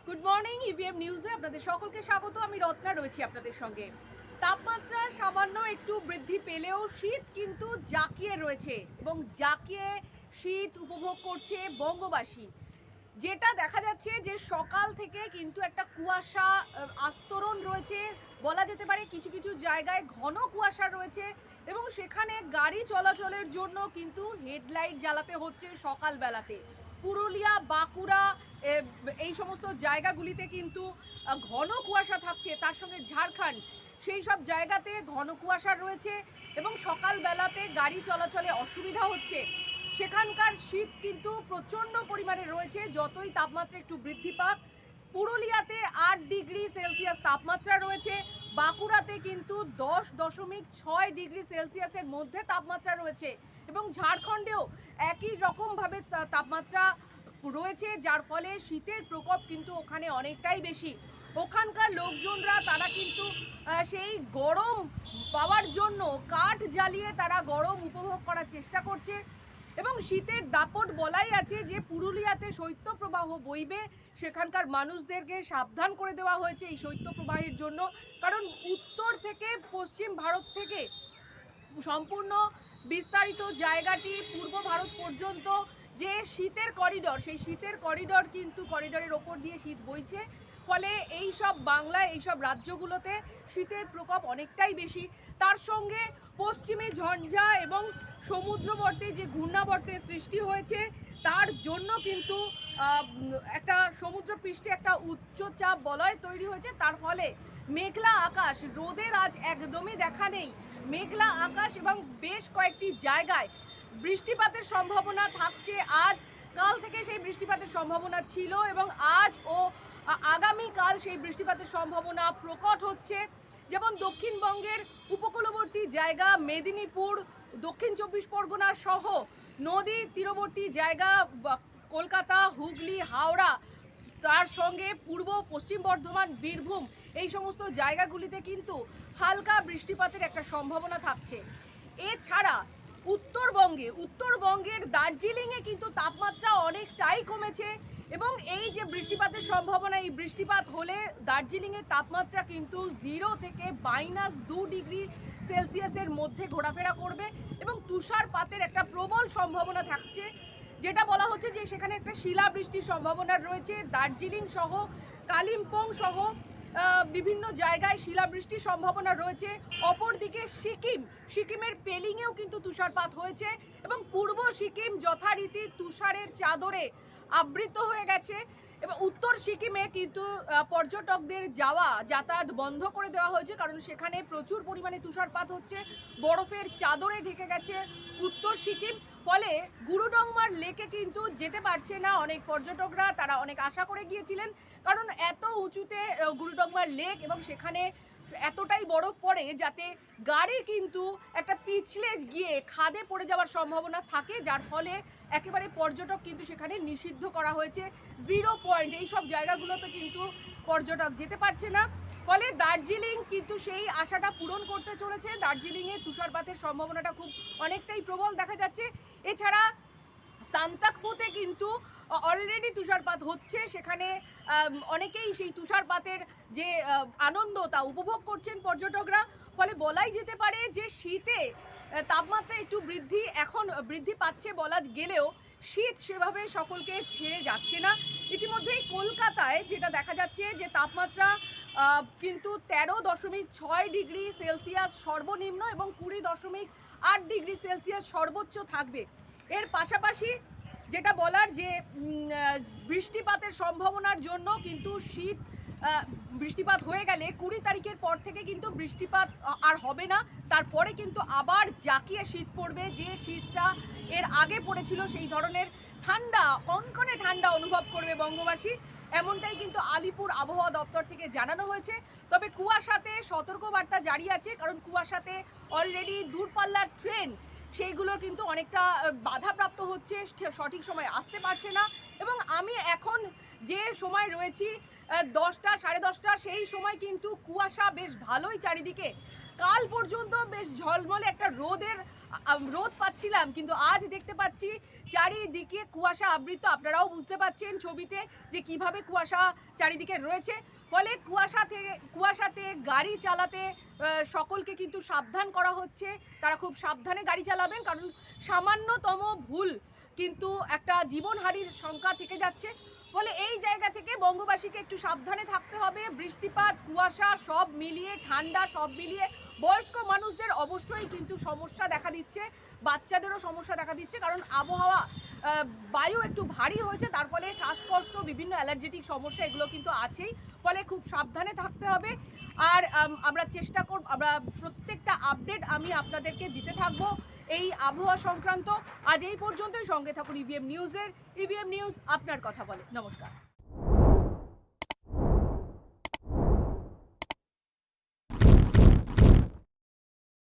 Good morning EVM নিউজে আপনাদের সকলকে স্বাগত। আমি রত্না রয়েছি আপনাদের সঙ্গে। তাপমাত্রা সামান্য একটু বৃদ্ধি পেলেও শীত কিন্তু জাঁকিয়ে রয়েছে এবং জাঁকিয়ে শীত উপভোগ করছে বঙ্গবাসী। যেটা দেখা যাচ্ছে যে সকাল থেকে কিন্তু একটা কুয়াশা আস্তরণ রয়েছে, বলা যেতে পারে কিছু কিছু জায়গায় ঘন কুয়াশা রয়েছে এবং সেখানে গাড়ি চলাচলের জন্য কিন্তু হেডলাইট জ্বালাতে হচ্ছে সকালবেলাতে। পুরুলিয়া, বাঁকুড়া এই সমস্ত জায়গাগুলিতে কিন্তু ঘন কুয়াশা থাকছে, তার সঙ্গে ঝাড়খণ্ড সেই সব জায়গাতে ঘন কুয়াশা রয়েছে এবং সকালবেলাতে গাড়ি চলাচলে অসুবিধা হচ্ছে। সেখানকার শীত কিন্তু প্রচণ্ড পরিমাণে রয়েছে, যতই তাপমাত্রা একটু বৃদ্ধি পাক। পুরুলিয়াতে 8 ডিগ্রি সেলসিয়াস তাপমাত্রা রয়েছে, বাঁকুড়াতে কিন্তু 10.6 ডিগ্রি সেলসিয়াসের মধ্যে তাপমাত্রা রয়েছে এবং ঝাড়খণ্ডেও একই রকমভাবে তাপমাত্রা রয়েছে, যার ফলে শীতের প্রকোপ কিন্তু ওখানে অনেকটাই বেশি। ওখানকার লোকজনরা তারা কিন্তু সেই গরম পাওয়ার জন্য কাঠ জ্বালিয়ে তারা গরম উপভোগ করার চেষ্টা করছে এবং শীতের দাপট বলাই আছে যে পুরুলিয়াতে শৈত্যপ্রবাহ বইবে। সেখানকার মানুষদেরকে সাবধান করে দেওয়া হয়েছে এই শৈত্যপ্রবাহের জন্য, কারণ উত্তর থেকে পশ্চিম ভারত থেকে সম্পূর্ণ বিস্তারিত জায়গাটি পূর্ব ভারত পর্যন্ত যে শীতের করিডর, সেই শীতের করিডর কিন্তু করিডরের ওপর দিয়ে শীত বইছে, ফলে এই সব বাংলায় এই সব রাজ্যগুলোতে শীতের প্রকোপ অনেকটাই বেশি। তার সঙ্গে পশ্চিমে ঝঞ্ঝা এবং সমুদ্রবর্তে যে ঘূর্ণাবর্তের সৃষ্টি হয়েছে, তার জন্য কিন্তু একটা সমুদ্রপৃষ্ঠে একটা উচ্চচাপ বলয় তৈরি হয়েছে। তার ফলে মেঘলা আকাশ, রোদের আজ একদমই দেখা নেই। মেঘলা আকাশ এবং বেশ কয়েকটি জায়গায় বৃষ্টিপাতের সম্ভাবনা থাকছে। আজ কাল থেকে সেই বৃষ্টিপাতের সম্ভাবনা ছিল এবং আজ ও আগামীকাল সেই বৃষ্টিপাতের সম্ভাবনা প্রকট হচ্ছে। যেমন দক্ষিণবঙ্গের উপকূলবর্তী জায়গা মেদিনীপুর, দক্ষিণ 24 পরগনা সহ নদী তীরবর্তী জায়গা কলকাতা, হুগলি, হাওড়া, তার সঙ্গে পূর্ব পশ্চিম বর্ধমান, বীরভূম এই সমস্ত জায়গাগুলিতে কিন্তু হালকা বৃষ্টিপাতের একটা সম্ভাবনা থাকছে। এছাড়া উত্তরবঙ্গের দার্জিলিংয়ে কিন্তু তাপমাত্রা অনেকটাই কমেছে এবং এই যে বৃষ্টিপাতের সম্ভাবনা, এই বৃষ্টিপাত হলে দার্জিলিংয়ের তাপমাত্রা কিন্তু 0 থেকে -2 ডিগ্রি সেলসিয়াসের মধ্যে ঘোরাফেরা করবে এবং তুষারপাতের একটা প্রবল সম্ভাবনা থাকছে, যেটা বলা হচ্ছে যে সেখানে একটা শিলাবৃষ্টির সম্ভাবনা রয়েছে। দার্জিলিং সহ কালিম্পং সহ বিভিন্ন জায়গায় শিলাবৃষ্টির সম্ভাবনা রয়েছে। অপরদিকে সিকিমের পেলিংয়েও কিন্তু তুষারপাত হয়েছে এবং পূর্ব সিকিম যথারীতি তুষারের চাদরে আবৃত হয়ে গেছে এবং উত্তর সিকিমে কিন্তু পর্যটকদের যাতায়াত বন্ধ করে দেওয়া হয়েছে, কারণ সেখানে প্রচুর পরিমাণে তুষারপাত হচ্ছে, বরফের চাদরে ঢেকে গেছে উত্তর সিকিম। ফলে গুরুডংমার লেকে কিন্তু যেতে পারছে না অনেক পর্যটকরা। তারা অনেক আশা করে গিয়েছিলেন, কারণ এত উঁচুতে গুরুডংমার লেক এবং সেখানে এতটাই বরফ পড়ে যাতে গাড়ি কিন্তু একটা পিছলে গিয়ে খাদে পড়ে যাওয়ার সম্ভাবনা থাকে, যার ফলে একেবারে পর্যটক কিন্তু সেখানে নিষিদ্ধ করা হয়েছে। 0 পয়েন্ট এই সব জায়গাগুলোতে কিন্তু পর্যটক যেতে পারছে না। ফলে দার্জিলিং কিন্তু সেই আশাটা পূরণ করতে চলেছে। দার্জিলিংয়ে তুষারপাতের সম্ভাবনাটা খুব অনেকটাই প্রবল দেখা যাচ্ছে। এছাড়া সান্তাকফুতে কিন্তু অলরেডি তুষারপাত হচ্ছে, সেখানে অনেকেই সেই তুষারপাতের যে আনন্দ তা উপভোগ করছেন পর্যটকরা। ফলে বলাই যেতে পারে যে শীতে তাপমাত্রা একটু বৃদ্ধি পাচ্ছে বলা গেলেও শীত সেভাবে সকলকে ছেড়ে যাচ্ছে না। ইতিমধ্যেই কলকাতায় যেটা দেখা যাচ্ছে যে তাপমাত্রা কিন্তু 13.6 ডিগ্রি সেলসিয়াস সর্বনিম্ন এবং 20.8 ডিগ্রি সেলসিয়াস সর্বোচ্চ থাকবে। এর পাশাপাশি যেটা বলার যে বৃষ্টিপাতের সম্ভাবনার জন্য কিন্তু বৃষ্টিপাত হয়ে গেলে 20 তারিখের পর থেকে কিন্তু বৃষ্টিপাত আর হবে না। তারপরে কিন্তু আবার জাঁকিয়ে শীত পড়বে, যে শীতটা এর আগে পড়েছিল সেই ধরনের ঠান্ডা, কনকনে ঠান্ডা অনুভব করবে বঙ্গবাসী, এমনটাই কিন্তু আলিপুর আবহাওয়া দপ্তর থেকে জানানো হয়েছে। তবে কুয়াশাতে সতর্কবার্তা জারি আছে, কারণ কুয়াশাতে অলরেডি দূরপাল্লার ট্রেন সেইগুলো কিন্তু অনেকটা বাধাপ্রাপ্ত হচ্ছে, সঠিক সময় আসতে পারছে না। এবং আমি এখন যে সময় রয়েছি 10টা সাড়ে 10টা, সেই সময় কিন্তু কুয়াশা বেশ ভালোই চারিদিকে। কাল পর্যন্ত বেশ ঝলমলে একটা রোদের রোদ পাচ্ছিলাম, কিন্তু আজ দেখতে পাচ্ছি চারিদিকে কুয়াশা আবৃত। আপনারাও বুঝতে পাচ্ছেন ছবিতে যে কিভাবে কুয়াশা চারিদিকে রয়েছে। ফলে কুয়াশাতে গাড়ি চালাতে সকলকে কিন্তু সাবধান করা হচ্ছে। তারা খুব সাবধানে গাড়ি চালাবেন, কারণ সামান্যতম ভুল কিন্তু একটা জীবনহানির শঙ্কা থেকে যাচ্ছে। ফলে এই জায়গা থেকে বঙ্গবাসীকে একটু সাবধানে থাকতে হবে। বৃষ্টিপাত, কুয়াশা সব মিলিয়ে, ঠান্ডা সব মিলিয়ে বয়স্ক মানুষদের অবশ্যই কিন্তু সমস্যা দেখা দিচ্ছে, বাচ্চাদেরও সমস্যা দেখা দিচ্ছে, কারণ আবহাওয়া বায়ু একটু ভারী হয়েছে, তার ফলে শ্বাসকষ্ট, বিভিন্ন অ্যালার্জেটিক সমস্যা এগুলো কিন্তু আছেই। ফলে খুব সাবধানে থাকতে হবে। আর আমরা চেষ্টা করব, আমরা প্রত্যেকটা আপডেট আমি আপনাদেরকে দিতে থাকবো এই আবহাওয়া সংক্রান্ত। আজ এই পর্যন্তই। সঙ্গে থাকুন ইভিএম নিউজের। ইভিএম নিউজ আপনার কথা বলে। নমস্কার।